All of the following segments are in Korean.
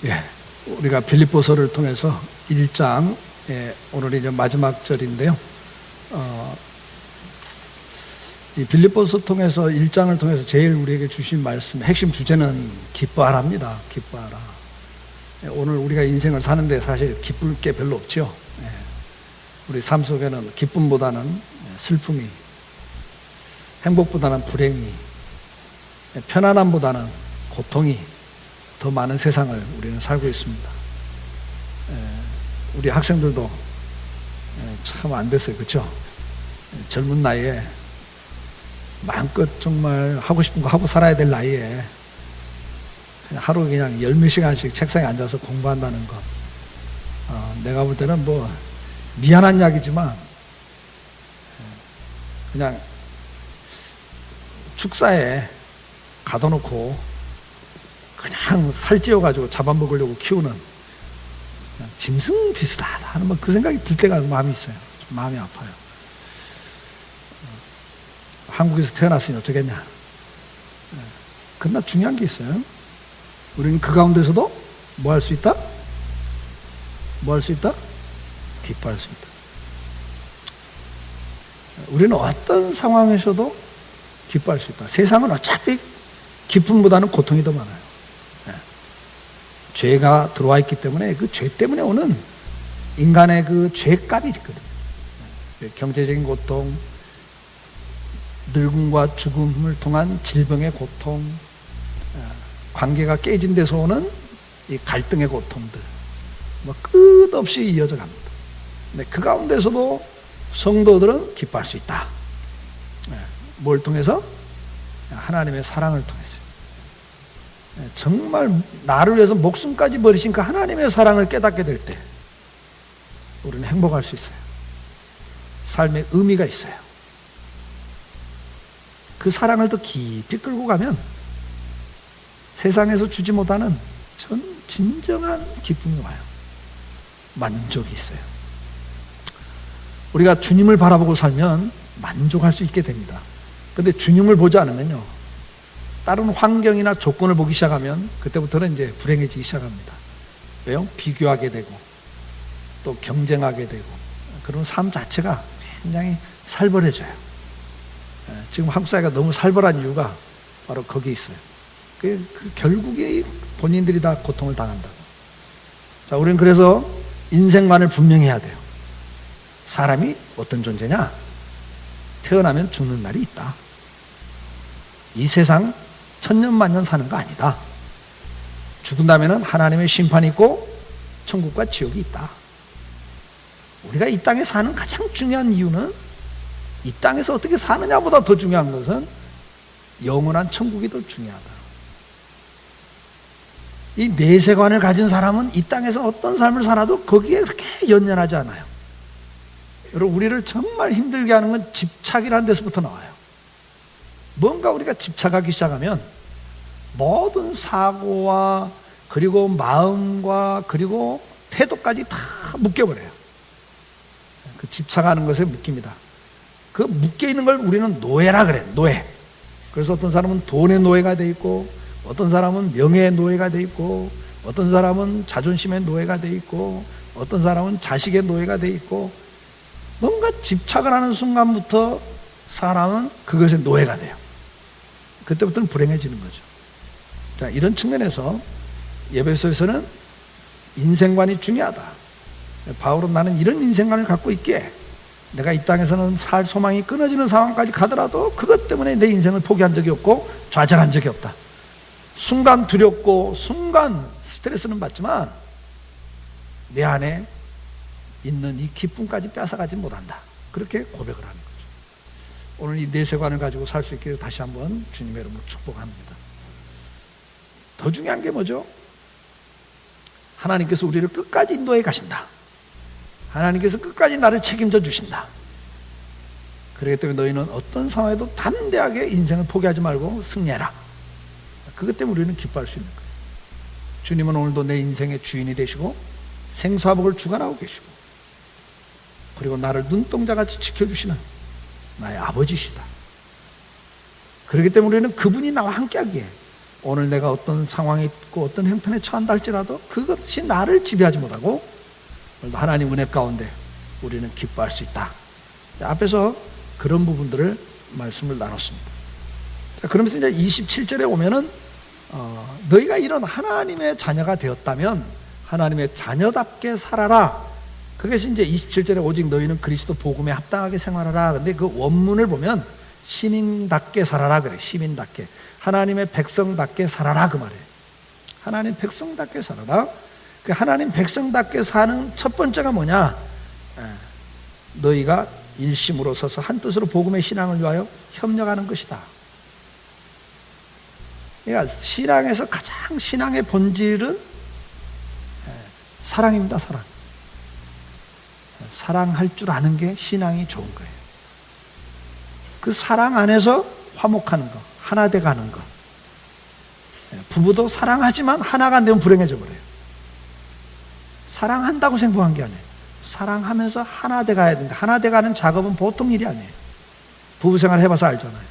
예, 우리가 빌립보서를 통해서 1장, 오늘이 이제 마지막 절인데요. 이 빌립보서 통해서 1장을 통해서 제일 우리에게 주신 말씀, 핵심 주제는 기뻐하랍니다. 기뻐하라. 오늘 우리가 인생을 사는데 사실 기쁠 게 별로 없죠. 우리 삶 속에는 기쁨보다는 슬픔이, 행복보다는 불행이, 편안함보다는 고통이 더 많은 세상을 우리는 살고 있습니다. 우리 학생들도 참 안 됐어요. 그렇죠? 젊은 나이에 마음껏 정말 하고 싶은 거 하고 살아야 될 나이에 그냥 하루 그냥 10몇 시간씩 책상에 앉아서 공부한다는 것, 내가 볼 때는 뭐 미안한 이야기지만 그냥 축사에 가둬놓고 그냥 살찌워가지고 잡아먹으려고 키우는 짐승 비슷하다 하는 그 생각이 들 때가 마음이 있어요. 좀 마음이 아파요. 한국에서 태어났으니 어쩌겠냐. 그러나 중요한 게 있어요. 우리는 그 가운데서도 뭐 할 수 있다? 뭐 할 수 있다? 기뻐할 수 있다. 우리는 어떤 상황에서도 기뻐할 수 있다. 세상은 어차피 기쁨보다는 고통이 더 많아요. 죄가 들어와 있기 때문에 그 죄 때문에 오는 인간의 그 죄값이 있거든요. 경제적인 고통, 늙음과 죽음을 통한 질병의 고통, 관계가 깨진 데서 오는 이 갈등의 고통들, 뭐 끝없이 이어져 갑니다. 근데 그 가운데서도 성도들은 기뻐할 수 있다. 뭘 통해서? 하나님의 사랑을 통해서. 정말 나를 위해서 목숨까지 버리신 그 하나님의 사랑을 깨닫게 될 때 우리는 행복할 수 있어요. 삶에 의미가 있어요. 그 사랑을 더 깊이 끌고 가면 세상에서 주지 못하는 진정한 기쁨이 와요. 만족이 있어요. 우리가 주님을 바라보고 살면 만족할 수 있게 됩니다. 그런데 주님을 보지 않으면요, 다른 환경이나 조건을 보기 시작하면 그때부터는 이제 불행해지기 시작합니다. 왜요? 비교하게 되고 또 경쟁하게 되고 그런 삶 자체가 굉장히 살벌해져요. 지금 한국 사회가 너무 살벌한 이유가 바로 거기에 있어요. 결국에 본인들이 다 고통을 당한다고. 자, 우리는 그래서 인생관을 분명히 해야 돼요. 사람이 어떤 존재냐? 태어나면 죽는 날이 있다. 이 세상 천년만년 사는 거 아니다. 죽은 다음에는 하나님의 심판이 있고 천국과 지옥이 있다. 우리가 이 땅에 사는 가장 중요한 이유는 이 땅에서 어떻게 사느냐보다 더 중요한 것은 영원한 천국이 더 중요하다. 이 내세관을 가진 사람은 이 땅에서 어떤 삶을 살아도 거기에 그렇게 연연하지 않아요. 여러분, 우리를 정말 힘들게 하는 건 집착이라는 데서부터 나와요. 뭔가 우리가 집착하기 시작하면 모든 사고와 그리고 마음과 그리고 태도까지 다 묶여버려요. 그 집착하는 것에 묶입니다. 그 묶여있는 걸 우리는 노예라 그래. 노예. 그래서 어떤 사람은 돈의 노예가 돼 있고, 어떤 사람은 명예의 노예가 돼 있고, 어떤 사람은 자존심의 노예가 돼 있고, 어떤 사람은 자식의 노예가 돼 있고, 뭔가 집착을 하는 순간부터 사람은 그것의 노예가 돼요. 그때부터는 불행해지는 거죠. 자, 이런 측면에서 에베소에서는 인생관이 중요하다. 바울은 나는 이런 인생관을 갖고 있기에 내가 이 땅에서는 살 소망이 끊어지는 상황까지 가더라도 그것 때문에 내 인생을 포기한 적이 없고 좌절한 적이 없다. 순간 두렵고 순간 스트레스는 받지만 내 안에 있는 이 기쁨까지 뺏어가지 못한다. 그렇게 고백을 하는 거죠. 오늘 이 내세관을 가지고 살 수 있기를 다시 한번 주님의 이름으로 축복합니다. 더 중요한 게 뭐죠? 하나님께서 우리를 끝까지 인도해 가신다. 하나님께서 끝까지 나를 책임져 주신다. 그렇기 때문에 너희는 어떤 상황에도 담대하게 인생을 포기하지 말고 승리해라. 그것 때문에 우리는 기뻐할 수 있는 거예요. 주님은 오늘도 내 인생의 주인이 되시고 생사복을 주관하고 계시고, 그리고 나를 눈동자같이 지켜주시는 나의 아버지시다. 그렇기 때문에 우리는 그분이 나와 함께하기에 오늘 내가 어떤 상황에 있고 어떤 형편에 처한다 할지라도 그것이 나를 지배하지 못하고 하나님 은혜 가운데 우리는 기뻐할 수 있다. 앞에서 그런 부분들을 말씀을 나눴습니다. 자, 그러면서 이제 27절에 오면은 너희가 이런 하나님의 자녀가 되었다면 하나님의 자녀답게 살아라. 그것이 이제 27절에 오직 너희는 그리스도 복음에 합당하게 생활하라. 근데 그 원문을 보면 시민답게 살아라 그래. 시민답게. 하나님의 백성답게 살아라 그 말이에요. 하나님 백성답게 살아라. 그 하나님 백성답게 사는 첫 번째가 뭐냐? 너희가 일심으로 서서 한 뜻으로 복음의 신앙을 위하여 협력하는 것이다. 그러니까 신앙에서 가장 신앙의 본질은 사랑입니다. 사랑. 사랑할 줄 아는 게 신앙이 좋은 거예요. 그 사랑 안에서 화목하는 것, 하나 돼 가는 것. 부부도 사랑하지만 하나가 안 되면 불행해져 버려요. 사랑한다고 생각한 게 아니에요. 사랑하면서 하나 돼 가야 된다. 하나 돼 가는 작업은 보통 일이 아니에요. 부부 생활 해봐서 알잖아요.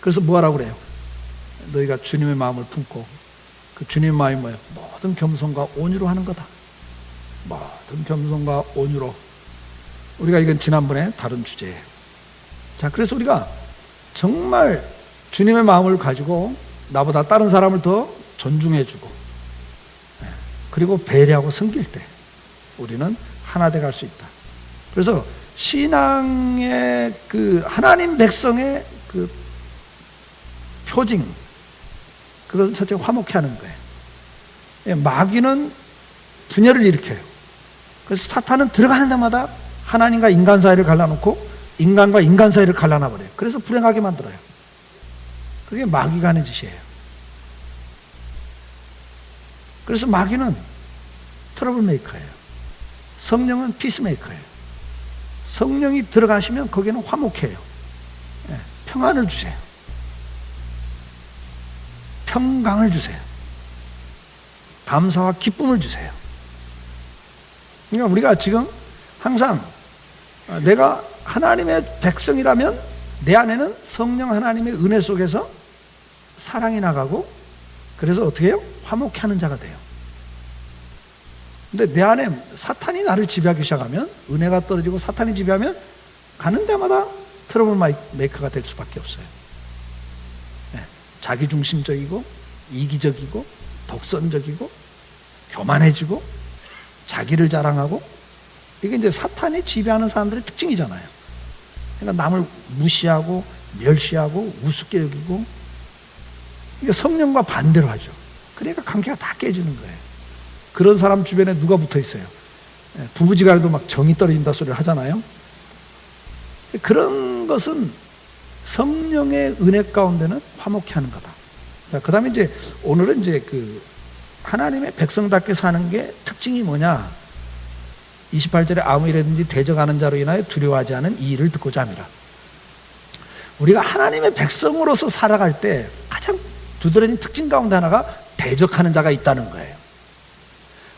그래서 뭐하라고 그래요? 너희가 주님의 마음을 품고, 그 주님의 마음이 뭐예요? 모든 겸손과 온유로 하는 거다. 모든 겸손과 온유로. 우리가 이건 지난번에 다룬 주제예요. 자, 그래서 우리가 정말 주님의 마음을 가지고 나보다 다른 사람을 더 존중해주고, 그리고 배려하고 섬길 때 우리는 하나 돼 갈 수 있다. 그래서 신앙의 그 하나님 백성의 그 표징, 그것은 첫째 화목해 하는 거예요. 마귀는 분열을 일으켜요. 그래서 사탄은 들어가는 데마다 하나님과 인간 사이를 갈라놓고 인간과 인간 사이를 갈라놔 버려요. 그래서 불행하게 만들어요. 그게 마귀가 하는 짓이에요. 그래서 마귀는 트러블 메이커예요. 성령은 피스메이커예요. 성령이 들어가시면 거기는 화목해요. 평안을 주세요. 평강을 주세요. 감사와 기쁨을 주세요. 그러니까 우리가 지금 항상 내가 하나님의 백성이라면 내 안에는 성령 하나님의 은혜 속에서 사랑이 나가고, 그래서 어떻게 해요? 화목해 하는 자가 돼요. 근데 내 안에 사탄이 나를 지배하기 시작하면, 은혜가 떨어지고 사탄이 지배하면 가는 데마다 트러블 메이커가 될 수밖에 없어요. 자기중심적이고 이기적이고 독선적이고 교만해지고 자기를 자랑하고, 이게 이제 사탄이 지배하는 사람들의 특징이잖아요. 그러니까 남을 무시하고 멸시하고 우습게 여기고, 이게 성령과 반대로 하죠. 그러니까 관계가 다 깨지는 거예요. 그런 사람 주변에 누가 붙어 있어요? 부부지간에도 막 정이 떨어진다 소리를 하잖아요. 그런 것은 성령의 은혜 가운데는 화목해 하는 거다. 자, 그 다음에 이제 오늘은 이제 그 하나님의 백성답게 사는 게 특징이 뭐냐? 28절에 아무 일에든지 대적하는 자로 인하여 두려워하지 않은 이 일을 듣고자 함이라. 우리가 하나님의 백성으로서 살아갈 때 가장 두드러진 특징 가운데 하나가 대적하는 자가 있다는 거예요.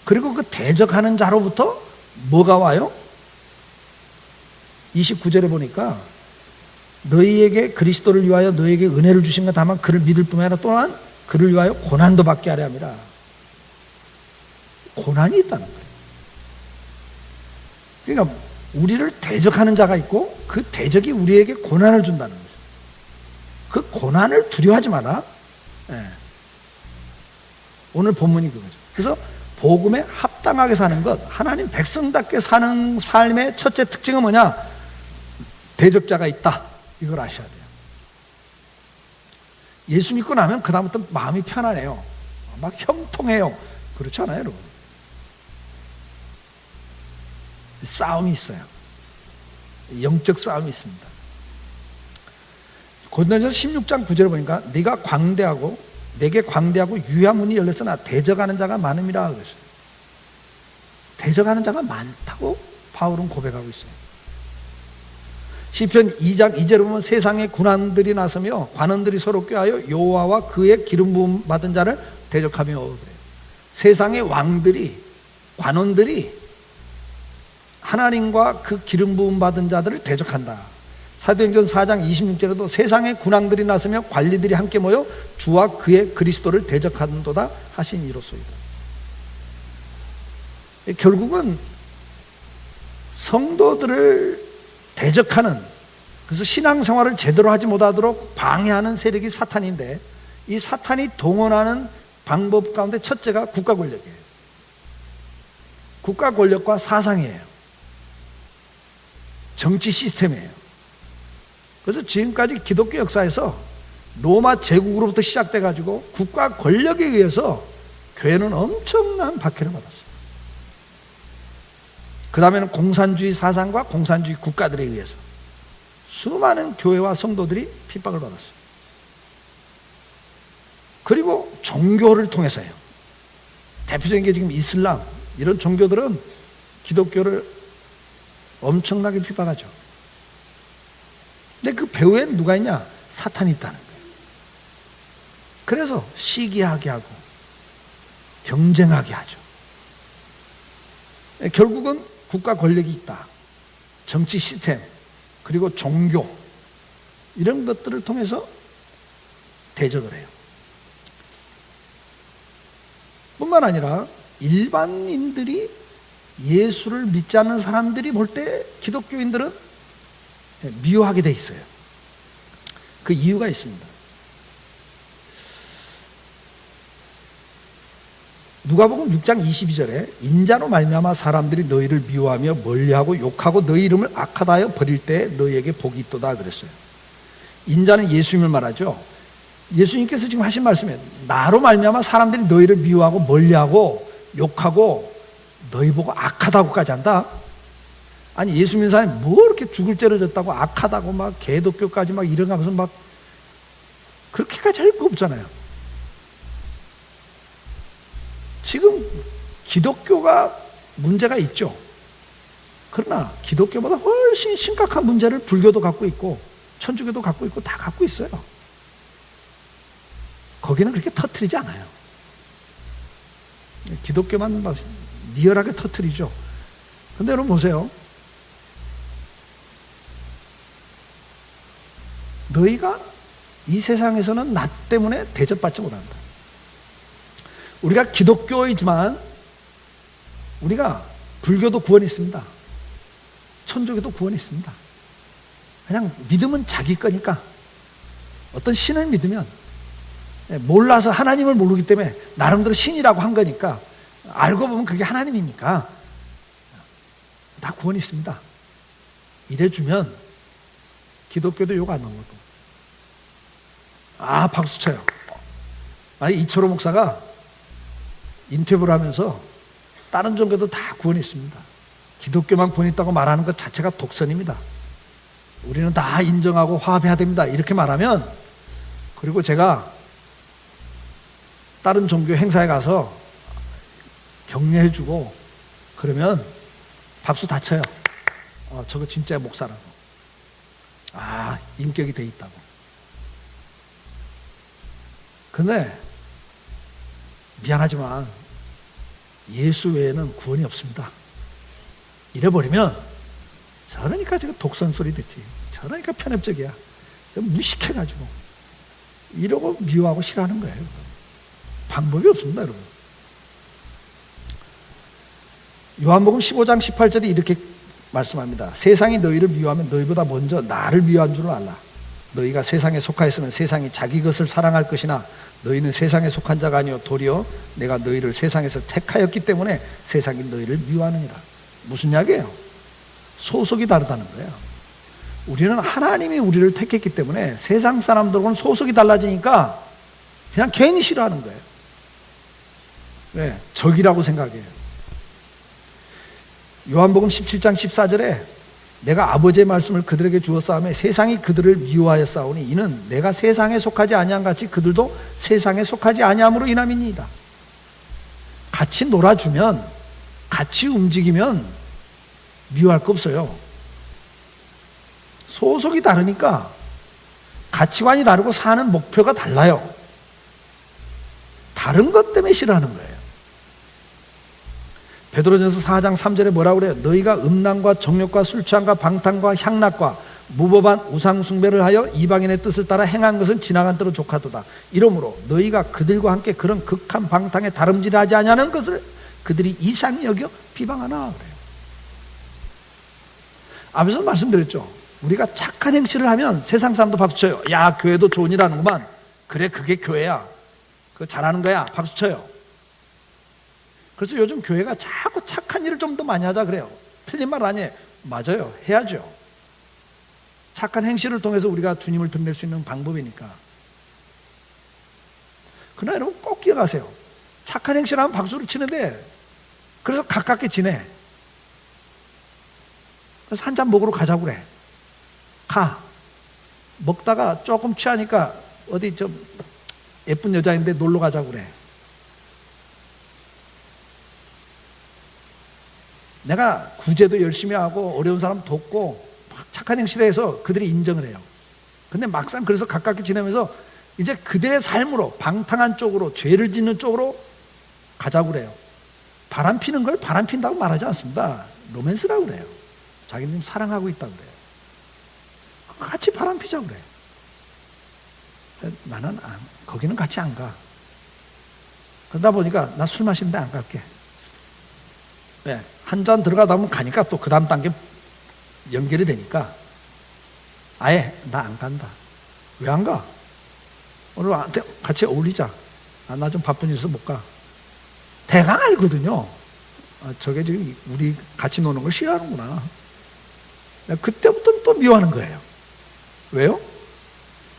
그리고 그 대적하는 자로부터 뭐가 와요? 29절에 보니까 너희에게 그리스도를 위하여 너희에게 은혜를 주신 것 다만 그를 믿을 뿐만 아니라 또한 그를 위하여 고난도 받게 하려 함이라. 고난이 있다는 거예요. 그러니까 우리를 대적하는 자가 있고 그 대적이 우리에게 고난을 준다는 거죠. 그 고난을 두려워하지 마라. 오늘 본문이 그거죠. 그래서 복음에 합당하게 사는 것, 하나님 백성답게 사는 삶의 첫째 특징은 뭐냐? 대적자가 있다. 이걸 아셔야 돼요. 예수 믿고 나면 그 다음부터 마음이 편안해요. 막 형통해요. 그렇지 않아요, 여러분? 싸움이 있어요. 영적 싸움이 있습니다. 고린도전서 16장 9절에 보니까 네가 광대하고 내게 광대하고 유한 문이 열렸으나 대적하는 자가 많음이라 그랬어요. 대적하는 자가 많다고 바울은 고백하고 있어요. 시편 2장 2절에 보면 세상의 군왕들이 나서며 관원들이 서로 꾀하여 여호와와 그의 기름 부음 받은 자를 대적하며 그래요. 세상의 왕들이, 관원들이 하나님과 그 기름 부음 받은 자들을 대적한다. 사도행전 4장 26절에도 세상의 군왕들이 나서며 관리들이 함께 모여 주와 그의 그리스도를 대적하는도다 하신 이로소이다. 결국은 성도들을 대적하는, 그래서 신앙생활을 제대로 하지 못하도록 방해하는 세력이 사탄인데, 이 사탄이 동원하는 방법 가운데 첫째가 국가 권력이에요. 국가 권력과 사상이에요. 정치 시스템이에요. 그래서 지금까지 기독교 역사에서 로마 제국으로부터 시작돼 가지고 국가 권력에 의해서 교회는 엄청난 박해를 받았어요. 그 다음에는 공산주의 사상과 공산주의 국가들에 의해서 수많은 교회와 성도들이 핍박을 받았어요. 그리고 종교를 통해서요. 대표적인 게 지금 이슬람, 이런 종교들은 기독교를 엄청나게 핍박하죠. 근데 그 배후에는 누가 있냐? 사탄이 있다는 거예요. 그래서 시기하게 하고 경쟁하게 하죠. 결국은 국가 권력이 있다. 정치 시스템, 그리고 종교, 이런 것들을 통해서 대적을 해요. 뿐만 아니라 일반인들이, 예수를 믿지 않는 사람들이 볼 때 기독교인들은 미워하게 돼 있어요. 그 이유가 있습니다. 누가복음 6장 22절에 인자로 말미암아 사람들이 너희를 미워하며 멀리하고 욕하고 너희 이름을 악하다하여 버릴 때 너희에게 복이 있도다 그랬어요. 인자는 예수님을 말하죠. 예수님께서 지금 하신 말씀이에요. 나로 말미암아 사람들이 너희를 미워하고 멀리하고 욕하고 너희 보고 악하다고까지 한다? 아니, 예수 믿는 사람이 뭐 이렇게 죽을 죄를 졌다고 악하다고 막 개독교까지 막 이러면서 막 그렇게까지 할 거 없잖아요. 지금 기독교가 문제가 있죠. 그러나 기독교보다 훨씬 심각한 문제를 불교도 갖고 있고 천주교도 갖고 있고 다 갖고 있어요. 거기는 그렇게 터뜨리지 않아요. 기독교만 막 리얼하게 터뜨리죠. 근데 여러분 보세요. 너희가 이 세상에서는 나 때문에 대접받지 못한다. 우리가 기독교이지만 우리가 불교도 구원이 있습니다. 천주교도 구원이 있습니다. 그냥 믿음은 자기 거니까, 어떤 신을 믿으면 몰라서, 하나님을 모르기 때문에 나름대로 신이라고 한 거니까, 알고 보면 그게 하나님이니까 다 구원이 있습니다. 이래주면 기독교도 욕 안 넘어도 박수 쳐요. 아니, 이철호 목사가 인터뷰를 하면서 다른 종교도 다 구원이 있습니다. 기독교만 구원이 있다고 말하는 것 자체가 독선입니다. 우리는 다 인정하고 화합해야 됩니다. 이렇게 말하면, 그리고 제가 다른 종교 행사에 가서 격려해주고 그러면 박수 다 쳐요. 저거 진짜 목사라고. 인격이 돼 있다고. 근데 미안하지만 예수 외에는 구원이 없습니다. 이래버리면 저러니까 지금 독선 소리 듣지. 저러니까 편협적이야. 무식해가지고 이러고 미워하고 싫어하는 거예요. 방법이 없습니다, 여러분. 요한복음 15장 18절에 이렇게 말씀합니다. 세상이 너희를 미워하면 너희보다 먼저 나를 미워한 줄을 알라. 너희가 세상에 속하였으면 세상이 자기 것을 사랑할 것이나 너희는 세상에 속한 자가 아니요 도리어 내가 너희를 세상에서 택하였기 때문에 세상이 너희를 미워하느니라. 무슨 이야기예요? 소속이 다르다는 거예요. 우리는 하나님이 우리를 택했기 때문에 세상 사람들하고는 소속이 달라지니까 그냥 괜히 싫어하는 거예요. 왜? 적이라고 생각해요. 요한복음 17장 14절에 내가 아버지의 말씀을 그들에게 주었사오매 세상이 그들을 미워하였사오니 이는 내가 세상에 속하지 아니한 같이 그들도 세상에 속하지 아니함으로 인함이니이다. 같이 놀아주면, 같이 움직이면 미워할 거 없어요. 소속이 다르니까 가치관이 다르고 사는 목표가 달라요. 다른 것 때문에 싫어하는 거예요. 베드로전서 4장 3절에 뭐라고 그래요? 너희가 음란과 정욕과 술 취함과 방탕과 향락과 무법한 우상숭배를 하여 이방인의 뜻을 따라 행한 것은 지나간 대로 족하도다. 이러므로 너희가 그들과 함께 그런 극한 방탕에 다름질하지 아니하는 것을 그들이 이상히 여겨 비방하나 그래요. 앞에서 말씀드렸죠. 우리가 착한 행실을 하면 세상 사람도 박수쳐요. 야, 교회도 좋은 일 하는구만. 그래, 그게 교회야. 그거 잘하는 거야. 박수쳐요. 그래서 요즘 교회가 자꾸 착한 일을 좀 더 많이 하자 그래요. 틀린 말 아니에요. 맞아요. 해야죠. 착한 행실을 통해서 우리가 주님을 드러낼 수 있는 방법이니까. 그러나 여러분 꼭 기억하세요. 착한 행실을 하면 박수를 치는데 그래서 가깝게 지내. 그래서 한 잔 먹으러 가자고 그래. 가. 먹다가 조금 취하니까 어디 좀 예쁜 여자인데 놀러 가자고 그래. 내가 구제도 열심히 하고 어려운 사람 돕고 착한 행실을 해서 그들이 인정을 해요. 근데 막상 그래서 가깝게 지내면서 이제 그들의 삶으로 방탕한 쪽으로 죄를 짓는 쪽으로 가자고 그래요. 바람 피는 걸 바람 핀다고 말하지 않습니다. 로맨스라고 그래요. 자기는 사랑하고 있다고 그래요. 같이 바람 피자고 그래. 나는 거기는 같이 안 가. 그러다 보니까 나 술 마시는데 안 갈게. 왜? 한 잔 들어가다 보면 가니까 또 그 다음 단계 연결이 되니까 아예 나 안 간다. 왜 안 가? 오늘 같이 어울리자. 나 좀 바쁜 일에서 못 가. 대강 알거든요. 저게 지금 우리 같이 노는 걸 싫어하는구나. 그때부터 또 미워하는 거예요. 왜요?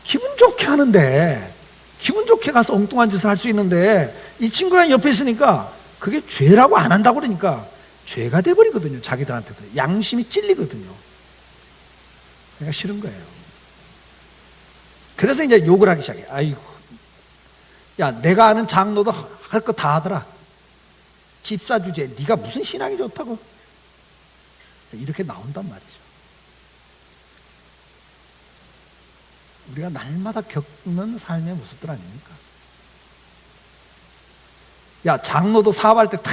기분 좋게 하는데, 기분 좋게 가서 엉뚱한 짓을 할 수 있는데 이 친구가 옆에 있으니까 그게 죄라고 안 한다고 그러니까 죄가 돼버리거든요. 자기들한테도. 양심이 찔리거든요. 그러니까 싫은 거예요. 그래서 이제 욕을 하기 시작해. 아이고, 야, 내가 아는 장로도 할 거 다 하더라. 집사 주제, 네가 무슨 신앙이 좋다고. 이렇게 나온단 말이죠. 우리가 날마다 겪는 삶의 모습들 아닙니까? 야, 장로도 사업할 때 다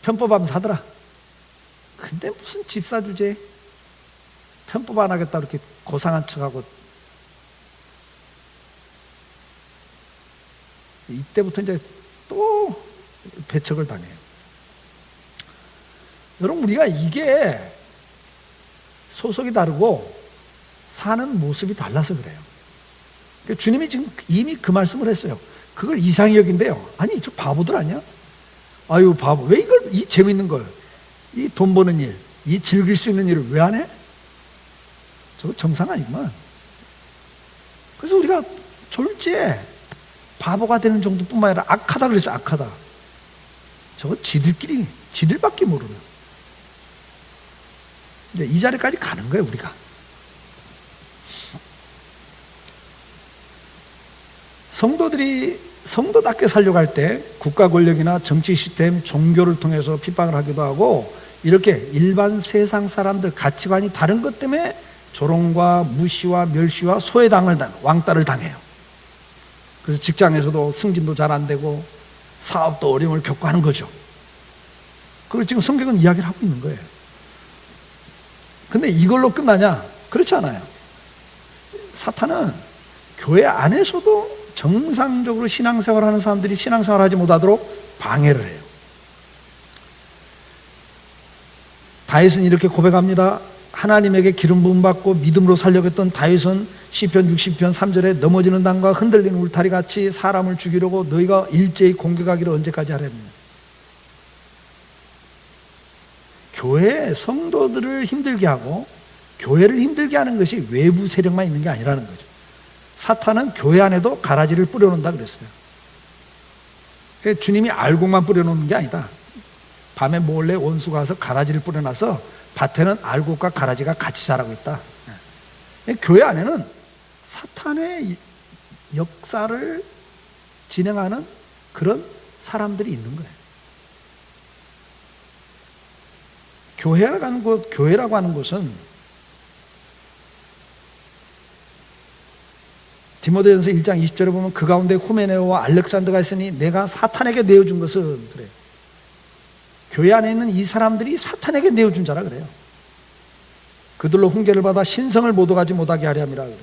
편법하면서 하더라. 근데 무슨 집사 주제 편법 안 하겠다 이렇게 고상한 척하고. 이때부터 이제 또 배척을 당해요. 여러분, 우리가 이게 소속이 다르고 사는 모습이 달라서 그래요. 그러니까 주님이 지금 이미 그 말씀을 했어요. 그걸 이상히 여긴대요. 아니, 저 바보들 아니야? 아유, 바보. 왜 이걸, 이 재밌는 걸, 이 돈 버는 일, 이 즐길 수 있는 일을 왜 안 해? 저거 정상 아니구만. 그래서 우리가 졸지에 바보가 되는 정도뿐만 아니라 악하다 그랬어요. 악하다. 저거 지들밖에 모르는. 이제 이 자리까지 가는 거예요, 우리가. 성도들이 성도답게 살려고 할 때 국가 권력이나 정치 시스템, 종교를 통해서 핍박을 하기도 하고, 이렇게 일반 세상 사람들 가치관이 다른 것 때문에 조롱과 무시와 멸시와 소외당을 왕따를 당해요. 그래서 직장에서도 승진도 잘 안 되고 사업도 어려움을 겪고 하는 거죠. 그걸 지금 성경은 이야기를 하고 있는 거예요. 근데 이걸로 끝나냐? 그렇지 않아요. 사탄은 교회 안에서도 정상적으로 신앙생활하는 사람들이 신앙생활하지 못하도록 방해를 해요. 다윗은 이렇게 고백합니다. 하나님에게 기름 부음 받고 믿음으로 살려고 했던 다윗은 시편 60편 3절에 넘어지는 담과 흔들리는 울타리 같이 사람을 죽이려고 너희가 일제히 공격하기를 언제까지 하렵니까? 교회 성도들을 힘들게 하고 교회를 힘들게 하는 것이 외부 세력만 있는 게 아니라는 거죠. 사탄은 교회 안에도 가라지를 뿌려놓는다 그랬어요. 주님이 알곡만 뿌려놓는 게 아니다. 밤에 몰래 원수가 와서 가라지를 뿌려놔서 밭에는 알곡과 가라지가 같이 자라고 있다. 교회 안에는 사탄의 역사를 진행하는 그런 사람들이 있는 거예요. 교회라고 하는 곳은 디모데전서 1장 20절에 보면 그 가운데 후메네오와 알렉산더가 있으니 내가 사탄에게 내어준 것은 그래요. 교회 안에 있는 이 사람들이 사탄에게 내어준 자라 그래요. 그들로 훈계를 받아 신성을 못 오가지 못하게 하려 함이라 그래요.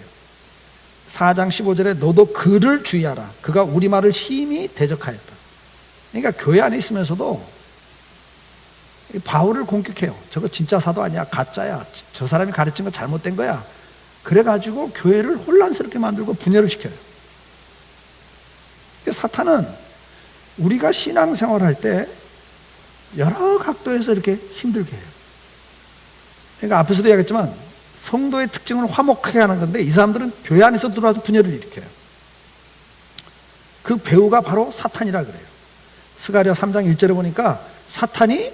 4장 15절에 너도 그를 주의하라. 그가 우리 말을 심히 대적하였다. 그러니까 교회 안에 있으면서도 바울을 공격해요. 저거 진짜 사도 아니야. 가짜야. 저 사람이 가르친 거 잘못된 거야. 그래가지고 교회를 혼란스럽게 만들고 분열을 시켜요. 사탄은 우리가 신앙생활을 할 때 여러 각도에서 이렇게 힘들게 해요. 그러니까 앞에서도 이야기했지만 성도의 특징을 화목하게 하는 건데 이 사람들은 교회 안에서 들어와서 분열을 일으켜요. 그 배우가 바로 사탄이라 그래요. 스가랴 3장 1절에 보니까 사탄이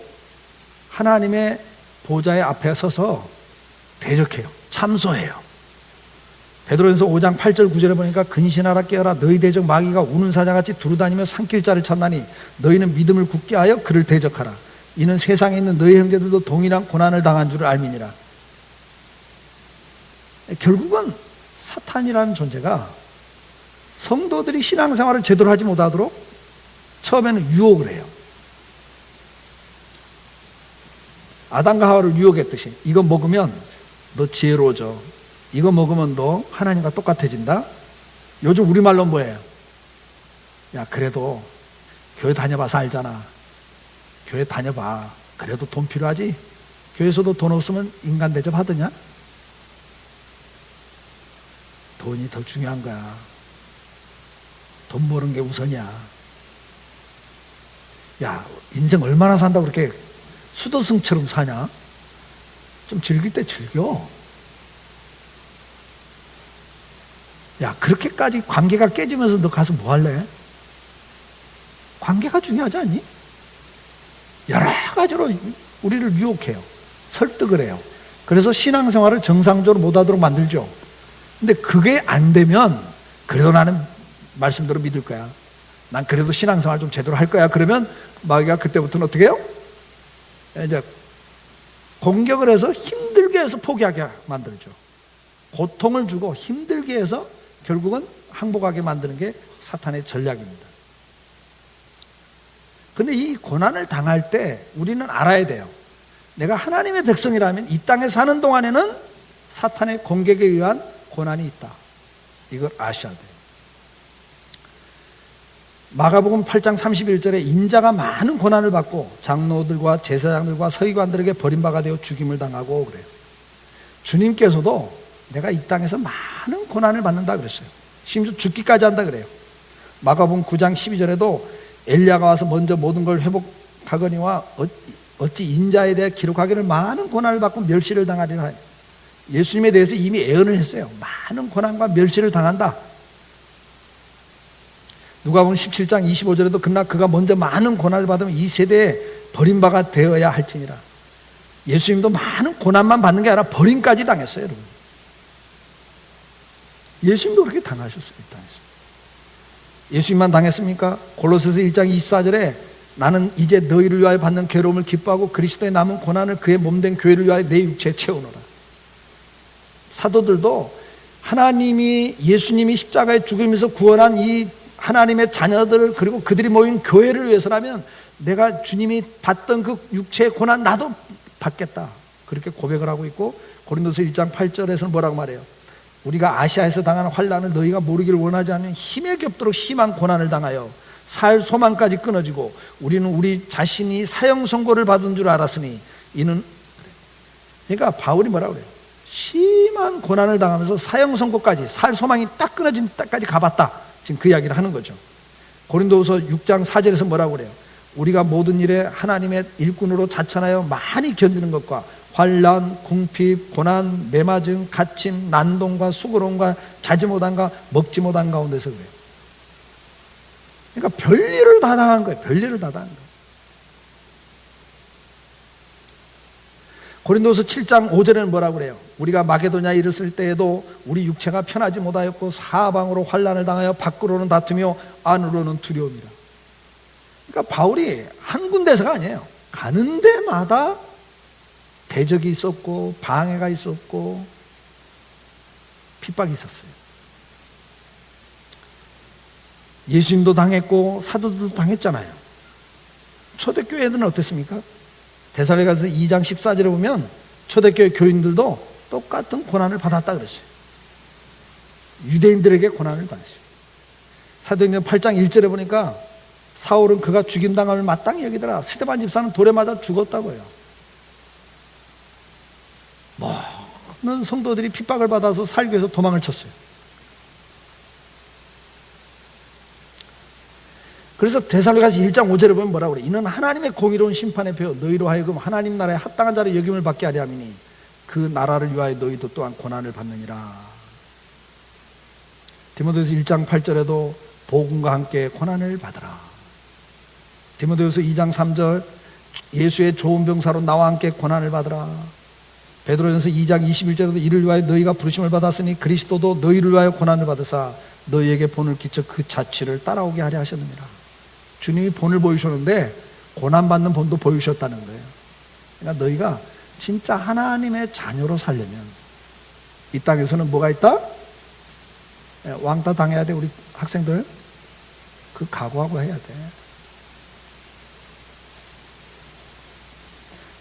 하나님의 보좌의 앞에 서서 대적해요. 참소해요. 베드로전서 5장 8절 9절에 보니까 근신하라 깨어라 너희 대적 마귀가 우는 사자같이 두루다니며 삼킬 자를 찾나니 너희는 믿음을 굳게 하여 그를 대적하라. 이는 세상에 있는 너희 형제들도 동일한 고난을 당한 줄을 알미니라. 결국은 사탄이라는 존재가 성도들이 신앙생활을 제대로 하지 못하도록 처음에는 유혹을 해요. 아담과 하와를 유혹했듯이 이거 먹으면 너 지혜로워져. 이거 먹으면 너 하나님과 똑같아진다. 요즘 우리말로 뭐예요? 야 그래도 교회 다녀봐서 알잖아. 교회 다녀봐. 그래도 돈 필요하지? 교회에서도 돈 없으면 인간 대접하더냐? 돈이 더 중요한 거야. 돈 버는 게 우선이야. 야 인생 얼마나 산다고 그렇게 수도승처럼 사냐? 좀 즐길 때 즐겨. 야 그렇게까지 관계가 깨지면서 너 가서 뭐 할래? 관계가 중요하지 않니? 여러 가지로 우리를 유혹해요. 설득을 해요. 그래서 신앙생활을 정상적으로 못하도록 만들죠. 근데 그게 안 되면 그래도 나는 말씀대로 믿을 거야. 난 그래도 신앙생활 좀 제대로 할 거야. 그러면 마귀가 그때부터는 어떻게 해요? 이제 공격을 해서 힘들게 해서 포기하게 만들죠. 고통을 주고 힘들게 해서 결국은 항복하게 만드는 게 사탄의 전략입니다. 근데 이 고난을 당할 때 우리는 알아야 돼요. 내가 하나님의 백성이라면 이 땅에 사는 동안에는 사탄의 공격에 의한 고난이 있다. 이걸 아셔야 돼요. 마가복음 8장 31절에 인자가 많은 고난을 받고 장로들과 제사장들과 서기관들에게 버림받아 되어 죽임을 당하고 그래요. 주님께서도 내가 이 땅에서 많은 고난을 받는다 그랬어요. 심지어 죽기까지 한다 그래요. 마가복음 9장 12절에도 엘리야가 와서 먼저 모든 걸 회복하거니와 어찌 인자에 대해 기록하기를 많은 고난을 받고 멸시를 당하리라 해요. 예수님에 대해서 이미 예언을 했어요. 많은 고난과 멸시를 당한다. 누가복음 17장 25절에도 그러나 그가 먼저 많은 고난을 받으면 이 세대에 버림바가 되어야 할지니라. 예수님도 많은 고난만 받는 게 아니라 버림까지 당했어요, 여러분. 예수님도 그렇게 당하셨어요, 이 땅에서. 예수님만 당했습니까? 골로새서 1장 24절에 나는 이제 너희를 위하여 받는 괴로움을 기뻐하고 그리스도의 남은 고난을 그의 몸된 교회를 위하여 내 육체에 채우노라. 사도들도 하나님이 예수님이 십자가에 죽으면서 구원한 이 하나님의 자녀들 그리고 그들이 모인 교회를 위해서라면 내가 주님이 받던 그 육체의 고난 나도 받겠다. 그렇게 고백을 하고 있고 고린도서 1장 8절에서는 뭐라고 말해요? 우리가 아시아에서 당하는 환난을 너희가 모르기를 원하지 않으면 힘에 겹도록 심한 고난을 당하여 살 소망까지 끊어지고 우리는 우리 자신이 사형 선고를 받은 줄 알았으니 이는 그러니까 바울이 뭐라고 그래요? 심한 고난을 당하면서 사형 선고까지 살 소망이 딱 끊어진 때까지 가봤다. 지금 그 이야기를 하는 거죠. 고린도후서 6장 4절에서 뭐라고 그래요? 우리가 모든 일에 하나님의 일꾼으로 자천하여 많이 견디는 것과 환난, 궁핍, 고난, 매맞음, 갇힘, 난동과 수고로움과 자지 못한가 먹지 못한 가운데서 그래요. 그러니까 별일을 다 당한 거예요. 별일을 다 당한 거예요. 고린도서 7장 5절에는 뭐라고 그래요? 우리가 마게도냐에 이르렀을 때에도 우리 육체가 편하지 못하였고 사방으로 환난을 당하여 밖으로는 다투며 안으로는 두려움이라. 그러니까 바울이 한 군데서가 아니에요. 가는 데마다 대적이 있었고 방해가 있었고 핍박이 있었어요. 예수님도 당했고 사도들도 당했잖아요. 초대교회들은 어땠습니까? 데살로니가서 2장 14절에 보면 초대교회 교인들도 똑같은 고난을 받았다 그랬어요. 유대인들에게 고난을 받았어요. 사도행전 8장 1절에 보니까 사울은 그가 죽임당함을 마땅히 여기더라. 스데반 집사는 돌에 맞아 죽었다고요. 많은 성도들이 핍박을 받아서 살기 위해서 도망을 쳤어요. 그래서 데살로니가서 1장 5절에 보면 뭐라고 그래? 이는 하나님의 공의로운 심판의 표 너희로 하여금 하나님 나라에 합당한 자를 여김을 받게 하려 함이니 그 나라를 위하여 너희도 또한 고난을 받느니라. 디모데후서 1장 8절에도 복음과 함께 고난을 받으라. 디모데후서 2장 3절 예수의 좋은 병사로 나와 함께 고난을 받으라. 베드로전서 2장 21절에도 이를 위하여 너희가 부르심을 받았으니 그리스도도 너희를 위하여 고난을 받으사 너희에게 본을 끼쳐 그 자취를 따라오게 하려 하셨느니라. 주님이 본을 보이셨는데 고난받는 본도 보이셨다는 거예요. 그러니까 너희가 진짜 하나님의 자녀로 살려면 이 땅에서는 뭐가 있다? 왕따 당해야 돼. 우리 학생들 그 각오하고 해야 돼.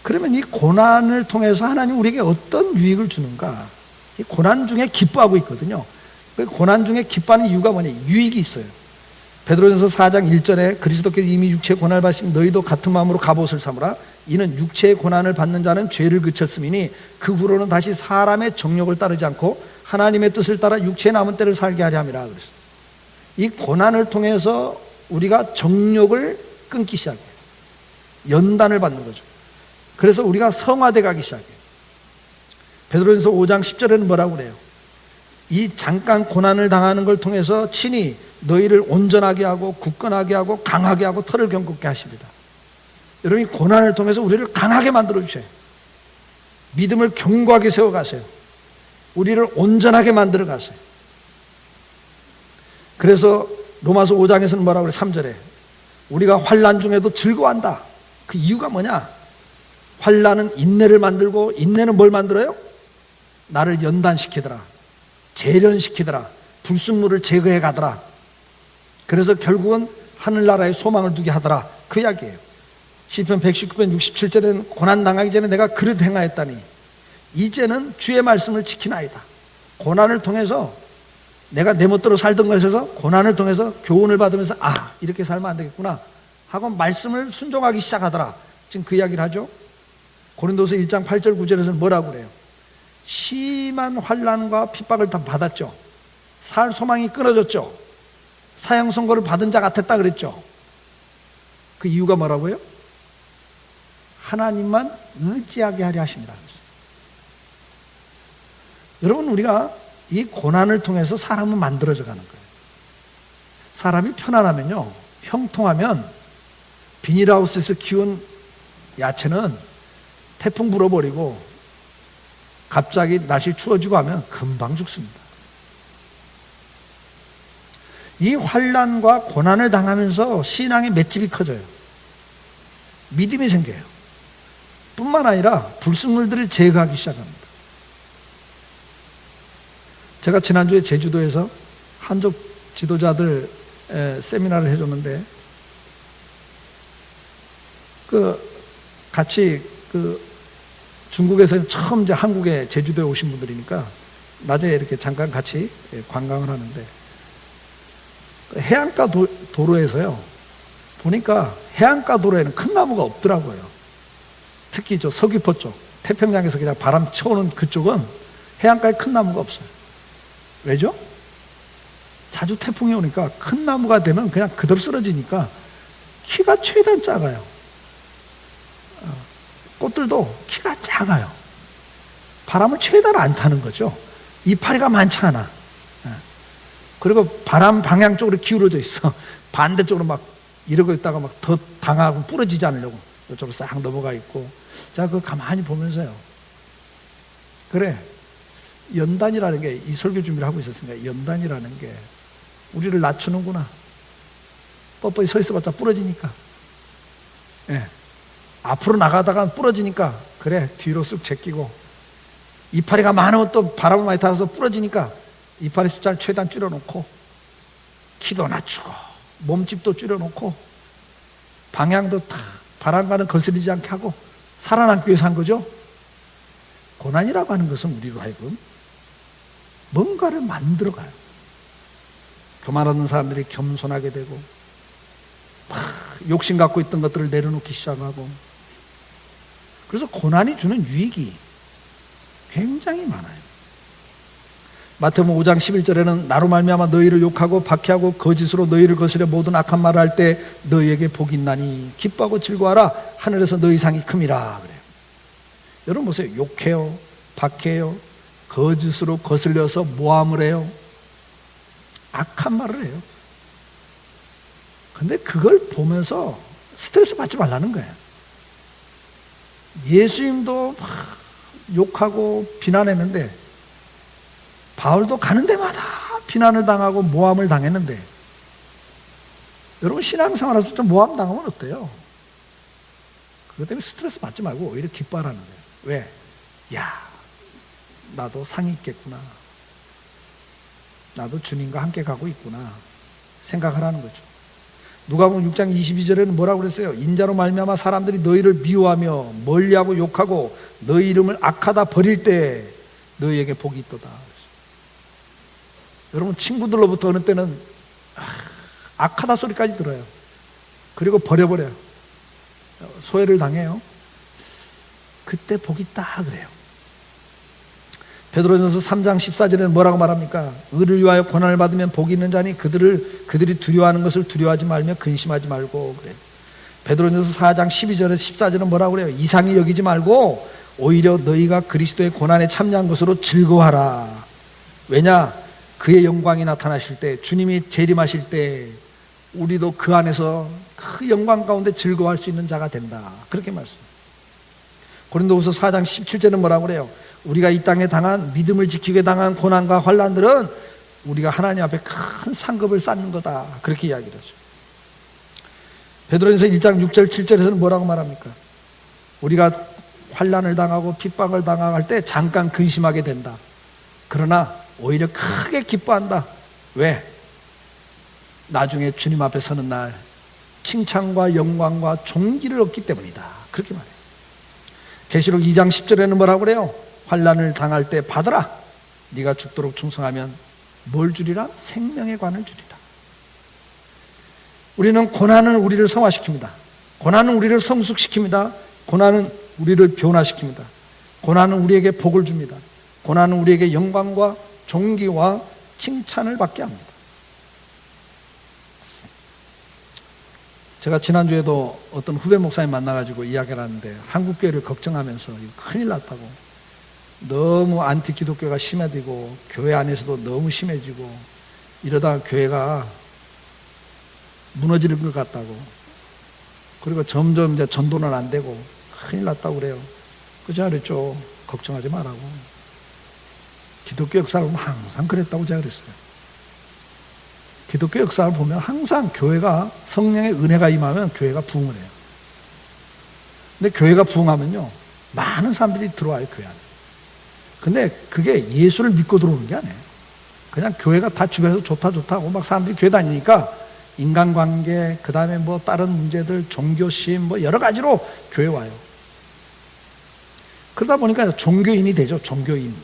그러면 이 고난을 통해서 하나님 우리에게 어떤 유익을 주는가? 이 고난 중에 기뻐하고 있거든요. 그 고난 중에 기뻐하는 이유가 뭐냐? 유익이 있어요. 베드로전서 4장 1절에 그리스도께서 이미 육체의 고난을 받으신 너희도 같은 마음으로 갑옷을 삼으라. 이는 육체의 고난을 받는 자는 죄를 그쳤음이니 그 후로는 다시 사람의 정욕을 따르지 않고 하나님의 뜻을 따라 육체의 남은 때를 살게 하려 함이라 그랬어요. 이 고난을 통해서 우리가 정욕을 끊기 시작해요. 연단을 받는 거죠. 그래서 우리가 성화돼 가기 시작해요. 베드로전서 5장 10절에는 뭐라고 그래요? 이 잠깐 고난을 당하는 걸 통해서 친히 너희를 온전하게 하고 굳건하게 하고 강하게 하고 털을 경고케 하십니다. 여러분, 이 고난을 통해서 우리를 강하게 만들어 주셔요. 믿음을 견고하게 세워가세요. 우리를 온전하게 만들어 가세요. 그래서 로마서 5장에서는 뭐라고 그래? 3절에 우리가 환난 중에도 즐거워한다. 그 이유가 뭐냐? 환난은 인내를 만들고 인내는 뭘 만들어요? 나를 연단시키더라. 재련시키더라. 불순물을 제거해 가더라. 그래서 결국은 하늘나라에 소망을 두게 하더라. 그 이야기예요. 시편 119편 67절에는 고난당하기 전에 내가 그릇 행하였다니 이제는 주의 말씀을 지키나이다. 고난을 통해서 내가 내 멋대로 살던 것에서 고난을 통해서 교훈을 받으면서 이렇게 살면 안 되겠구나 하고 말씀을 순종하기 시작하더라. 지금 그 이야기를 하죠. 고린도서 1장 8절 9절에서는 뭐라고 그래요? 심한 환난과 핍박을 다 받았죠. 살 소망이 끊어졌죠. 사형 선고를 받은 자 같았다 그랬죠. 그 이유가 뭐라고요? 하나님만 의지하게 하려 하십니다. 여러분, 우리가 이 고난을 통해서 사람은 만들어져 가는 거예요. 사람이 편안하면요, 형통하면 비닐하우스에서 키운 야채는 태풍 불어버리고 갑자기 날씨 추워지고 하면 금방 죽습니다. 이 환난과 고난을 당하면서 신앙의 맷집이 커져요. 믿음이 생겨요. 뿐만 아니라 불순물들을 제거하기 시작합니다. 제가 지난주에 제주도에서 한족 지도자들 세미나를 해줬는데 같이 중국에서 처음 이제 한국에 제주도에 오신 분들이니까 낮에 이렇게 잠깐 같이 관광을 하는데 해안가 도로에서요 보니까 해안가 도로에는 큰 나무가 없더라고요. 특히 저 서귀포 쪽 태평양에서 그냥 바람 쳐오는 그쪽은 해안가에 큰 나무가 없어요. 왜죠? 자주 태풍이 오니까 큰 나무가 되면 그냥 그대로 쓰러지니까 키가 최대한 작아요. 꽃들도 키가 작아요. 바람을 최대한 안 타는 거죠. 이파리가 많지 않아. 그리고 바람 방향 쪽으로 기울어져 있어. 반대쪽으로 막 이러고 있다가 막 더 당하고 부러지지 않으려고 이쪽으로 싹 넘어가 있고. 자, 그거 가만히 보면서요. 그래, 연단이라는 게, 이 설교 준비를 하고 있었으니까 연단이라는 게 우리를 낮추는구나. 뻣뻣이 서 있어봤자 부러지니까. 예. 앞으로 나가다가 부러지니까 그래, 뒤로 쓱 제끼고, 이파리가 많으면 또 바람을 많이 타서 부러지니까 이파리 숫자를 최대한 줄여놓고, 키도 낮추고 몸집도 줄여놓고 방향도 다 바람과는 거스르지 않게 하고 살아남기 위해서 한 거죠. 고난이라고 하는 것은 우리로 하여금 뭔가를 만들어가요. 교만하던 사람들이 겸손하게 되고, 막 욕심 갖고 있던 것들을 내려놓기 시작하고, 그래서 고난이 주는 유익이 굉장히 많아요. 마태복음 5장 11절에는 나로 말미암아 너희를 욕하고 박해하고 거짓으로 너희를 거스려 모든 악한 말을 할 때 너희에게 복이 있나니 기뻐하고 즐거워하라 하늘에서 너희 상이 큼이라 그래요. 여러분 보세요. 욕해요, 박해요, 거짓으로 거슬려서 모함을 해요, 악한 말을 해요. 근데 그걸 보면서 스트레스 받지 말라는 거예요. 예수님도 막 욕하고 비난했는데, 바울도 가는 데마다 비난을 당하고 모함을 당했는데, 여러분 신앙생활에서 좀 모함 당하면 어때요? 그것 때문에 스트레스 받지 말고 오히려 기뻐하라는 거예요. 왜? 야, 나도 상이 있겠구나, 나도 주님과 함께 가고 있구나 생각하라는 거죠. 누가복음 6장 22절에는 뭐라고 그랬어요? 인자로 말미암아 사람들이 너희를 미워하며 멀리하고 욕하고 너희 이름을 악하다 버릴 때 너희에게 복이 있도다. 여러분 친구들로부터 어느 때는 악하다 소리까지 들어요. 그리고 버려버려요. 소외를 당해요. 그때 복이 있다 그래요. 베드로전서 3장 14절에는 뭐라고 말합니까? 의를 위하여 고난을 받으면 복이 있는 자니 그들이 두려워하는 것을 두려워하지 말며 근심하지 말고 그래요. 베드로전서 4장 12절에서 14절은 뭐라고 그래요? 이상히 여기지 말고 오히려 너희가 그리스도의 고난에 참여한 것으로 즐거워하라. 왜냐? 그의 영광이 나타나실 때, 주님이 재림하실 때 우리도 그 안에서 그 영광 가운데 즐거워할 수 있는 자가 된다. 그렇게 말씀합니다. 고린도후서 4장 17절은 뭐라고 그래요? 우리가 이 땅에 당한, 믿음을 지키게 당한 고난과 환난들은 우리가 하나님 앞에 큰 상급을 쌓는 거다. 그렇게 이야기를 하죠. 베드로전서 1장 6절 7절에서는 뭐라고 말합니까? 우리가 환난을 당하고 핍박을 당할 때 잠깐 근심하게 된다. 그러나 오히려 크게 기뻐한다. 왜? 나중에 주님 앞에 서는 날 칭찬과 영광과 존귀를 얻기 때문이다. 그렇게 말해요. 계시록 2장 10절에는 뭐라고 그래요? 환난을 당할 때 받으라. 네가 죽도록 충성하면 뭘 주리라? 생명의 관을 주리라. 우리는 고난은 우리를 성화시킵니다. 고난은 우리를 성숙시킵니다. 고난은 우리를 변화시킵니다. 고난은 우리에게 복을 줍니다. 고난은 우리에게 영광과 존귀와 칭찬을 받게 합니다. 제가 지난주에도 어떤 후배 목사님 만나가지고 이야기를 하는데, 한국교회를 걱정하면서 큰일 났다고, 너무 안티 기독교가 심해지고 교회 안에서도 너무 심해지고 이러다가 교회가 무너지는 것 같다고, 그리고 점점 이제 전도는 안 되고 큰일 났다고 그래요. 제가 그랬죠. 걱정하지 말라고. 기독교 역사를 보면 항상 그랬다고 제가 그랬어요. 기독교 역사를 보면 항상 교회가, 성령의 은혜가 임하면 교회가 부흥을 해요. 근데 교회가 부흥하면요, 많은 사람들이 들어와요, 교회 안에. 근데 그게 예수를 믿고 들어오는 게 아니에요. 그냥 교회가 다 주변에서 좋다 하고 막 사람들이 교회 다니니까 인간관계, 그 다음에 뭐 다른 문제들, 종교심, 뭐 여러 가지로 교회 와요. 그러다 보니까 종교인이 되죠, 종교인.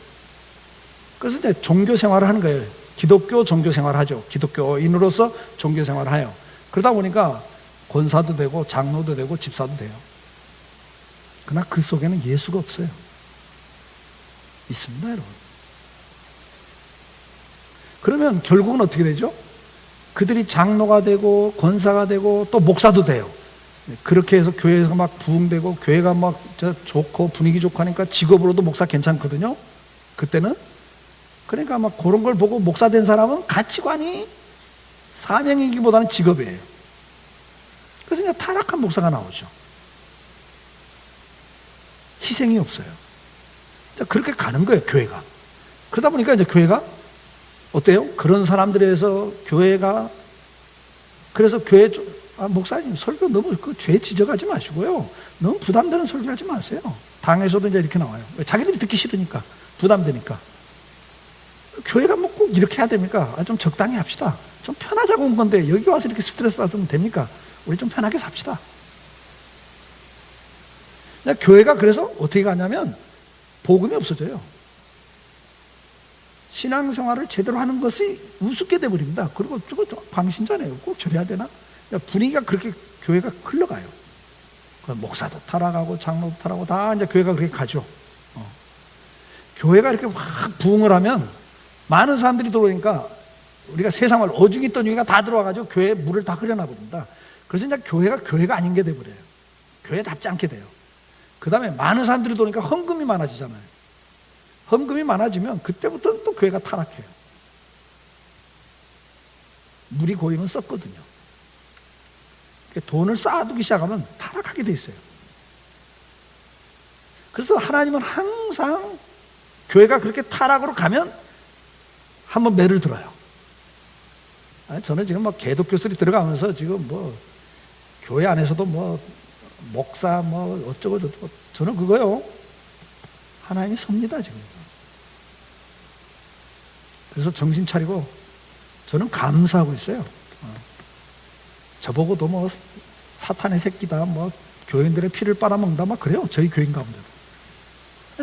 그래서 이제 종교 생활을 하는 거예요. 기독교 종교 생활을 하죠. 기독교인으로서 종교 생활을 해요. 그러다 보니까 권사도 되고 장로도 되고 집사도 돼요. 그러나 그 속에는 예수가 없어요. 있습니다, 여러분. 그러면 결국은 어떻게 되죠? 그들이 장로가 되고 권사가 되고 또 목사도 돼요. 그렇게 해서 교회에서 막 부흥되고 교회가 막 좋고 분위기 좋고 하니까 직업으로도 목사 괜찮거든요. 그때는. 그러니까 막 그런 걸 보고 목사 된 사람은 가치관이 사명이기보다는 직업이에요. 그래서 그냥 타락한 목사가 나오죠. 희생이 없어요. 그렇게 가는 거예요, 교회가. 그러다 보니까 이제 교회가 어때요? 그런 사람들에 의해서 교회가, 그래서 교회, 목사님 설교 너무 그 죄 지적하지 마시고요. 너무 부담되는 설교 하지 마세요. 당에서도 이제 이렇게 나와요. 자기들이 듣기 싫으니까, 부담되니까. 교회가 뭐 꼭 이렇게 해야 됩니까? 좀 적당히 합시다. 좀 편하자고 온 건데 여기 와서 이렇게 스트레스 받으면 됩니까? 우리 좀 편하게 삽시다. 교회가 그래서 어떻게 가냐면 복음이 없어져요. 신앙생활을 제대로 하는 것이 우습게 돼버립니다. 그리고 저거 광신자네요. 꼭 저래야 되나? 분위기가 그렇게 교회가 흘러가요. 목사도 타락하고 장로도 타락하고 다 이제 교회가 그렇게 가죠. 교회가 이렇게 확 부흥을 하면 많은 사람들이 들어오니까 우리가 세상을 어중이 떠중이가 다 들어와가지고 교회에 물을 다 흐려놔 버린다. 그래서 이제 교회가 아닌 게 돼버려요. 교회답지 않게 돼요. 그 다음에 많은 사람들이 들어오니까 헌금이 많아지잖아요. 헌금이 많아지면 그때부터 또 교회가 타락해요. 물이 고이면 썩거든요. 돈을 쌓아두기 시작하면 타락하게 돼 있어요. 그래서 하나님은 항상 교회가 그렇게 타락으로 가면 한번 매를 들어요. 저는 지금 막 개독교설이 들어가면서 지금 뭐 교회 안에서도 뭐 목사 뭐 어쩌고 저쩌고 저는 그거요. 하나님이 섭니다 지금. 그래서 정신 차리고 저는 감사하고 있어요. 저보고도 뭐 사탄의 새끼다, 뭐 교인들의 피를 빨아먹는다, 막 그래요. 저희 교인 가운데도.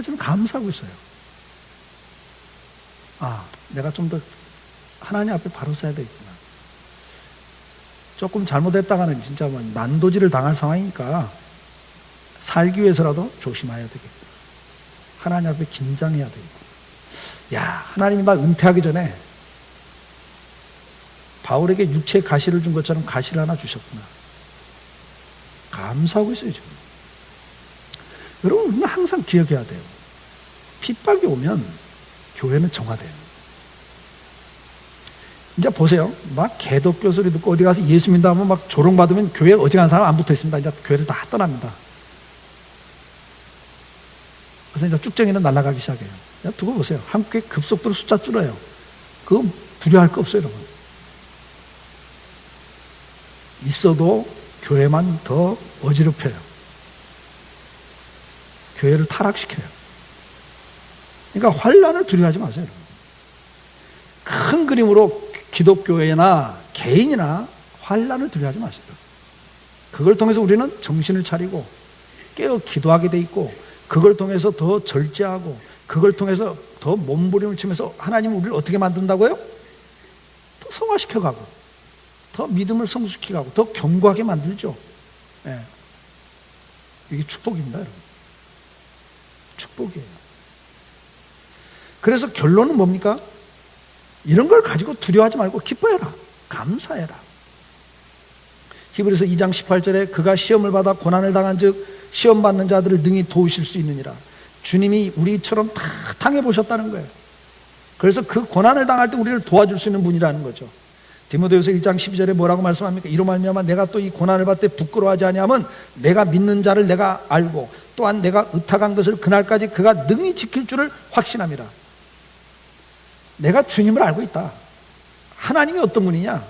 저는 감사하고 있어요. 내가 좀 더 하나님 앞에 바로 서야 되겠구나. 조금 잘못했다가는 진짜 뭐 난도질을 당할 상황이니까 살기 위해서라도 조심해야 되겠구나. 하나님 앞에 긴장해야 되겠구나. 하나님이 나 은퇴하기 전에 바울에게 육체의 가시를 준 것처럼 가시를 하나 주셨구나. 감사하고 있어요 지금. 여러분 항상 기억해야 돼요. 핍박이 오면 교회는 정화돼요. 이제 보세요. 막 개독교 소리 듣고 어디 가서 예수 믿다 하면 막 조롱받으면 교회에 어지간한 사람 안 붙어 있습니다. 이제 교회를 다 떠납니다. 그래서 이제 쭉정이는 날아가기 시작해요. 두고 보세요. 한국에 급속도로 숫자 줄어요. 그거 두려워할 거 없어요, 여러분. 있어도 교회만 더 어지럽혀요. 교회를 타락시켜요. 그러니까 환란을 두려워하지 마세요, 여러분. 큰 그림으로 기독교회나 개인이나 환란을 두려워하지 마세요. 그걸 통해서 우리는 정신을 차리고 깨어 기도하게 돼 있고, 그걸 통해서 더 절제하고, 그걸 통해서 더 몸부림을 치면서 하나님은 우리를 어떻게 만든다고요? 더 성화시켜가고, 더 믿음을 성숙시켜가고, 더 견고하게 만들죠. 이게 축복입니다, 여러분. 축복이에요. 그래서 결론은 뭡니까? 이런 걸 가지고 두려워하지 말고 기뻐해라. 감사해라. 히브리서 2장 18절에 그가 시험을 받아 고난을 당한 즉 시험 받는 자들을 능히 도우실 수 있느니라. 주님이 우리처럼 다 당해보셨다는 거예요. 그래서 그 고난을 당할 때 우리를 도와줄 수 있는 분이라는 거죠. 디모데후서 1장 12절에 뭐라고 말씀합니까? 이로 말미암아 내가 또 이 고난을 받을 때 부끄러워하지 아니하면 내가 믿는 자를 내가 알고 또한 내가 의탁한 것을 그날까지 그가 능히 지킬 줄을 확신함이라. 내가 주님을 알고 있다. 하나님이 어떤 분이냐?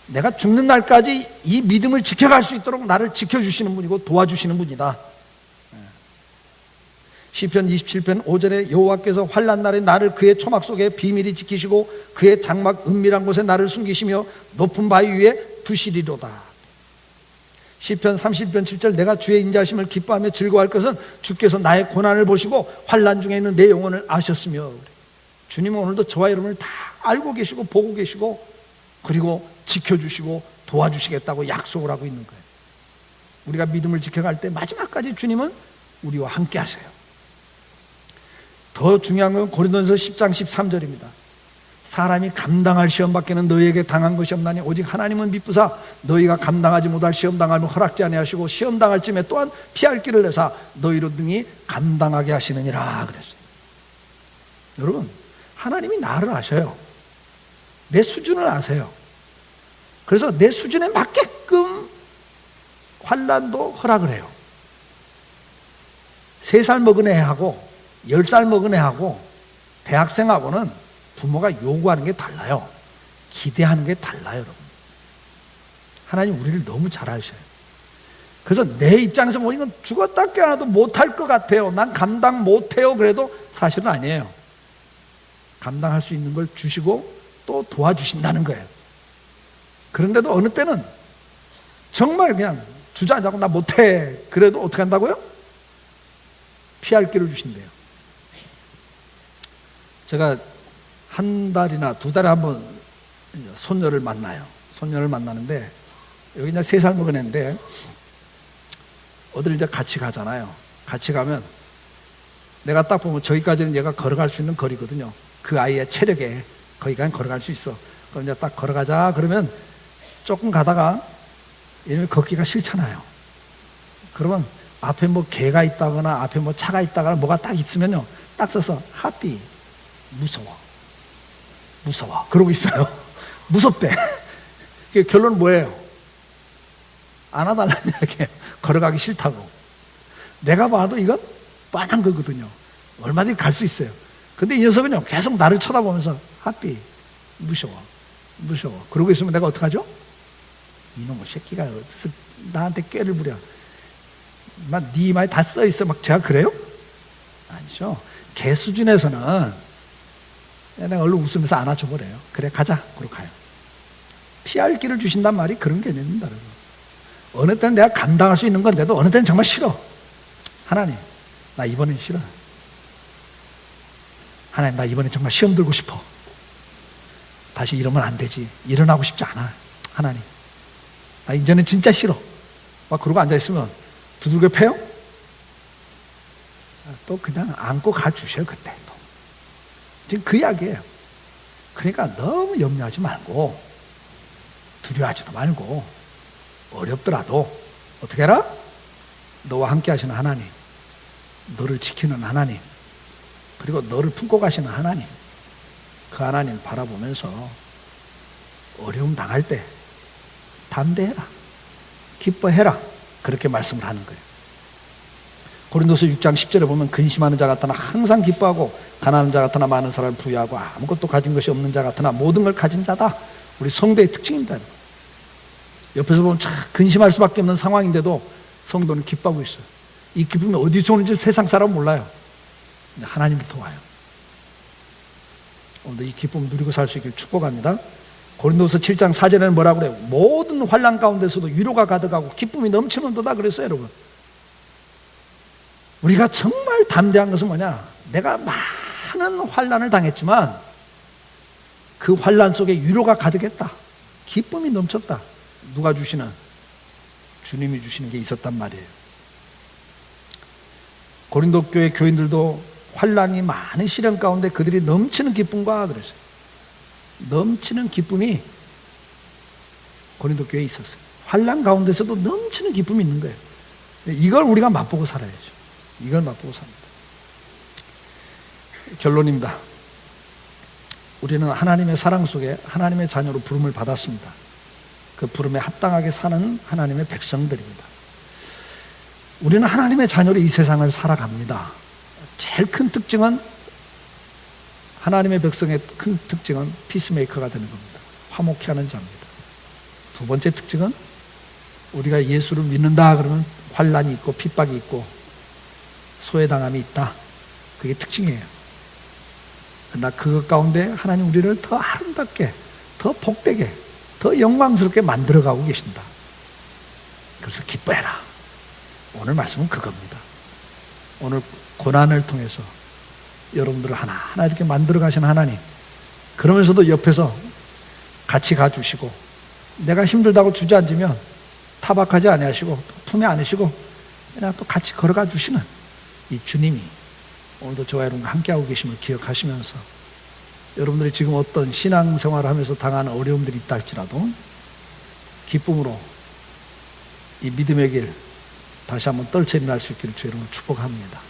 내가 죽는 날까지 이 믿음을 지켜갈 수 있도록 나를 지켜주시는 분이고 도와주시는 분이다. 시편 27편 5절에 여호와께서 환난 날에 나를 그의 초막 속에 비밀히 지키시고 그의 장막 은밀한 곳에 나를 숨기시며 높은 바위 위에 두시리로다. 시편 30편 7절 내가 주의 인자하심을 기뻐하며 즐거워할 것은 주께서 나의 고난을 보시고 환난 중에 있는 내 영혼을 아셨으며. 주님은 오늘도 저와 여러분을 다 알고 계시고 보고 계시고 그리고 지켜주시고 도와주시겠다고 약속을 하고 있는 거예요. 우리가 믿음을 지켜갈 때 마지막까지 주님은 우리와 함께 하세요. 더 중요한 건 고린도전서 10장 13절입니다. 사람이 감당할 시험밖에는 너희에게 당한 것이 없나니 오직 하나님은 미쁘사 너희가 감당하지 못할 시험 당하면 허락지 아니하시고 시험 당할 쯤에 또한 피할 길을 내사 너희로 능히 감당하게 하시느니라 그랬어요. 여러분, 하나님이 나를 아셔요. 내 수준을 아세요. 그래서 내 수준에 맞게끔 환난도 허락을 해요. 3살 먹은 애하고 10살 먹은 애하고 대학생하고는 부모가 요구하는 게 달라요. 기대하는 게 달라요, 여러분. 하나님 우리를 너무 잘 아셔요. 그래서 내 입장에서 보니까 죽었다 깨어나도 못할 것 같아요. 난 감당 못해요. 그래도 사실은 아니에요. 감당할 수 있는 걸 주시고 또 도와주신다는 거예요. 그런데도 어느 때는 정말 그냥 주저앉아고 나 못해. 그래도 어떻게 한다고요? 피할 길을 주신대요. 제가 한 달이나 두 달에 한 번 손녀를 만나요. 손녀를 만나는데 여기 이제 3살 먹은 애인데 어딜 이제 같이 가잖아요. 같이 가면 내가 딱 보면 저기까지는 얘가 걸어갈 수 있는 거리거든요. 그 아이의 체력에 거기까지 걸어갈 수 있어. 그럼 이제 딱 걸어가자 그러면 조금 가다가 얘는 걷기가 싫잖아요. 그러면 앞에 뭐 개가 있다거나 앞에 뭐 차가 있다거나 뭐가 딱 있으면요, 딱 써서 하삐 무서워 그러고 있어요. 무섭대. 결론은 뭐예요? 안아달라는 이야기예요. 걸어가기 싫다고. 내가 봐도 이건 뻔한 거거든요. 얼마든지 갈 수 있어요. 근데 이 녀석은요, 계속 나를 쳐다보면서 하삐 무서워 그러고 있으면 내가 어떡하죠? 이놈의 새끼가 어디서 나한테 꾀를 부려. 막 네 이마에 다 써있어. 막 제가 그래요? 아니죠. 개 수준에서는 내가 얼른 웃으면서 안아줘 버려요. 그래 가자. 그러고 가요. 피할 길을 주신단 말이 그런 개념입니다. 여러분. 어느 때는 내가 감당할 수 있는 건데도 어느 때는 정말 싫어. 하나님 나 이번엔 싫어. 하나님 나 이번엔 정말 시험 들고 싶어. 다시 이러면 안 되지. 일어나고 싶지 않아. 하나님 나 이제는 진짜 싫어. 막 그러고 앉아있으면 두들겨 패요? 또 그냥 안고 가주셔요. 그때 또. 지금 그 이야기예요. 그러니까 너무 염려하지 말고 두려워하지도 말고 어렵더라도 어떻게 해라? 너와 함께 하시는 하나님, 너를 지키는 하나님, 그리고 너를 품고 가시는 하나님, 그 하나님 바라보면서 어려움 당할 때 담대해라, 기뻐해라, 그렇게 말씀을 하는 거예요. 고린도서 6장 10절에 보면 근심하는 자 같으나 항상 기뻐하고 가난한 자 같으나 많은 사람을 부유하고 아무것도 가진 것이 없는 자 같으나 모든 걸 가진 자다. 우리 성도의 특징입니다. 옆에서 보면 참 근심할 수밖에 없는 상황인데도 성도는 기뻐하고 있어요. 이 기쁨이 어디서 오는지 세상 사람은 몰라요. 하나님부터 와요. 오늘도 이 기쁨 누리고 살 수 있길 축복합니다. 고린도서 7장 4절에는 뭐라고 그래요? 모든 환난 가운데서도 위로가 가득하고 기쁨이 넘치는도다 그랬어요. 여러분, 우리가 정말 담대한 것은 뭐냐? 내가 많은 환난을 당했지만 그 환난 속에 위로가 가득했다. 기쁨이 넘쳤다. 누가 주시는? 주님이 주시는 게 있었단 말이에요. 고린도 교회 교인들도 환난이 많은 시련 가운데 그들이 넘치는 기쁨과 그랬어요. 넘치는 기쁨이 고린도 교회에 있었어요. 환난 가운데서도 넘치는 기쁨이 있는 거예요. 이걸 우리가 맛보고 살아야죠. 이걸 맛보고 삽니다. 결론입니다. 우리는 하나님의 사랑 속에 하나님의 자녀로 부름을 받았습니다. 그 부름에 합당하게 사는 하나님의 백성들입니다. 우리는 하나님의 자녀로 이 세상을 살아갑니다. 제일 큰 특징은, 하나님의 백성의 큰 특징은 피스메이커가 되는 겁니다. 화목케 하는 자입니다. 두 번째 특징은 우리가 예수를 믿는다 그러면 환난이 있고 핍박이 있고 소외당함이 있다. 그게 특징이에요. 그러나 그것 가운데 하나님 우리를 더 아름답게, 더 복되게, 더 영광스럽게 만들어가고 계신다. 그래서 기뻐해라. 오늘 말씀은 그겁니다. 오늘 고난을 통해서 여러분들을 하나하나 이렇게 만들어 가신 하나님, 그러면서도 옆에서 같이 가주시고, 내가 힘들다고 주저앉으면 타박하지 아니하시고 품에 안으시고 그냥 또 같이 걸어가 주시는 이 주님이 오늘도 저와 여러분과 함께하고 계심을 기억하시면서, 여러분들이 지금 어떤 신앙생활을 하면서 당하는 어려움들이 있다 할지라도 기쁨으로 이 믿음의 길 다시 한번 떨쳐 일어날 수 있기를 주 여러분 축복합니다.